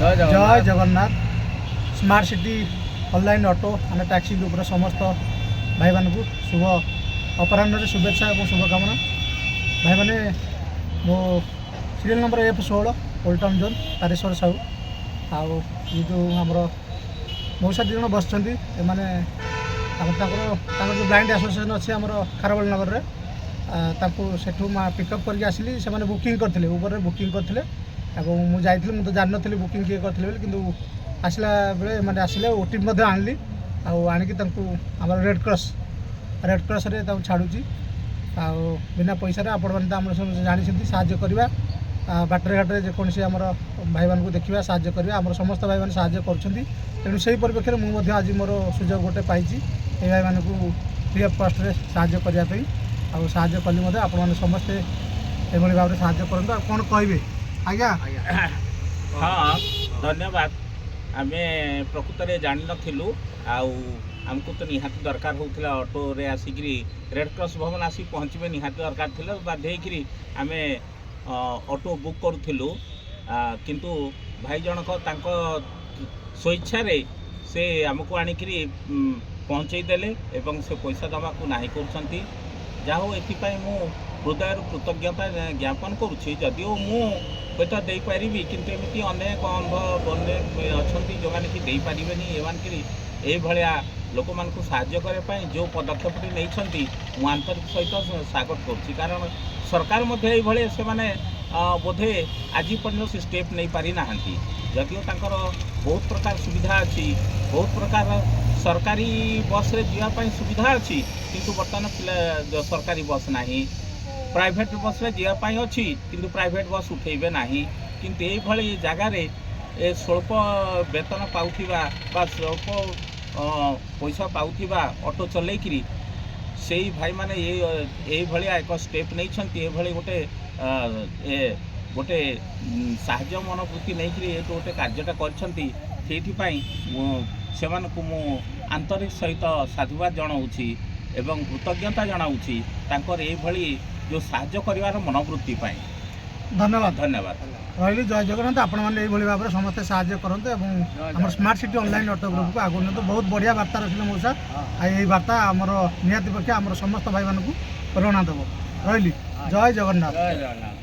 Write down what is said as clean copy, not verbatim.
जय Jagannath. Smart city online auto आम taxi group समस्त भाई मान शुभ अपराह्न शुभेच्छा और शुभकामना। भाई मैंने मो serial number F16 old zone Tareshwar Sahu आउ ये जो आमर मौसा दी जन बस मैंने जो ब्लाइंड एसोसिएशन अच्छी आम खारबल नगर में सेठू पिकअप करके आसिली से बुकिंग करते उबर बुकिंग करते मुझे मुझे जान नी बुकिंग किए करते कि आसला बेले मैंने आसिले ओटीपी आनली आणिकी आम रेड क्रॉस छाड़ुची बिना पैसा आपण मैंने आम जानी साहाय्य करवा बाटर घाटे जेकोसी आम भाई मान देखा साहाय्य करवा आम समस्त भाई मैंने साहाय्य कर तेणु से परिप्रेक्षी में मुझे आज मोर सुजोग गोटे पाई ये भाई मानक फ्री अफ कस्ट साहाय्य करने साहाय्य कली आपण मैंने समस्ते ये भाव में साहाय्य करूँ कौन कहे आज्ञा। हाँ धन्यवाद। आम प्रकृत में जान नु आमको तो निहाती दरकार होता ऑटो रे आसिक रेड क्रॉस भवन आसिक पहुँचे निहाती दरकार थी बाध्य आम ऑटो बुक करूँ किंतु भाई जनक स्वेच्छा से आमको आणिक पहुँचईदेले एवं से पैसा दवा को ना कर जाओ ये मु हृदय कृतज्ञता ज्ञापन करुँची जदिओ मुझे दे पारि किंतु एमती अनेक अंध अच्छा जो मैंने कि दे पारे ये भाया लोक मान साहाय्य करने जो पदक्षेप नहीं मु आंतरिक सहित स्वागत करुँची कारण सरकार से बोधे आज पर्यटन से स्टेप नहीं पारि ना जदिओ तांकर बहुत प्रकार सुविधा अच्छी बहुत प्रकार सरकारी बस रे जावाई सुविधा अच्छी किंतु बर्तमान सरकारी बस ना प्राइवेट बस रे जावाई अच्छी किंतु प्राइवेट बस उठेबे ना किंतु ये जगार स्वल्प वेतन पाउथिबा बा स्वल्प पैसा पाउथिबा ऑटो चलैकरी से भाई माने ये भाया एक स्टेप नहीं गोटे गोटे साहाय्य मनोवृत्ति नहीं गोटे कार्यटा करछंती से मु आंतरिक सहित साधुवाद जनाऊँगी एवं कृतज्ञता जनाऊँगी तांकर ये भली जो साहाय्य करिवार मनोवृत्ति पाई। धन्यवाद धन्यवाद रही। जय जगन्नाथ। आपण मैंने ये भाव में समस्ते साहाय्य करते आम smart city online auto group को आगु तो बहुत बढ़िया वार्ता रखिले मौसा यही वार्ता आमर निहाती पक्षे आम समस्त भाई मानक प्रेरणा देव रही। जय जगन्नाथ।